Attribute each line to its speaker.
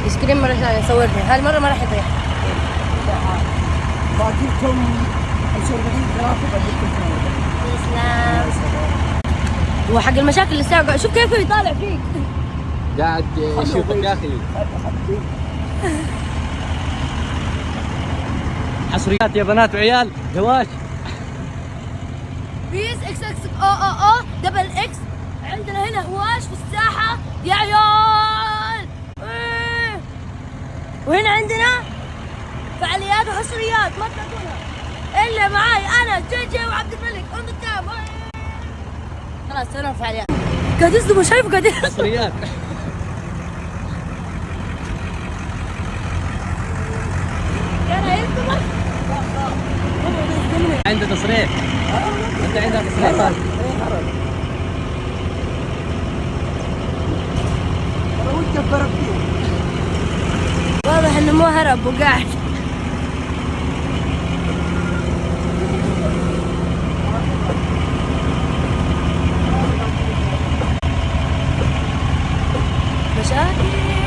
Speaker 1: سكرين مرة ثانية صورني، هالمرة ما راح يطيح.
Speaker 2: باقيكم 45 3 بديكم
Speaker 1: تسلم. وحق المشاكل اللي ساعة شوف كيف يطالع فيك.
Speaker 3: قاعد يشوفك يا اخي. حصريات يا بنات وعيال دواش.
Speaker 1: بيس اكس اكس او او او دبل اكس. عندنا هنا هواش في الساحة يا عيال. وهنا عندنا فعاليات وحصريات ما تلاقونها الا معاي انا جي وعبد الملك اون ذا كام. خلاص سوينا فعاليات. قاعد يصدموا شايفه قاعد
Speaker 3: حصريات. عنده تصريح. انت عندك تصريح.
Speaker 1: واضح انه مو هرب وقاعد. مشاكل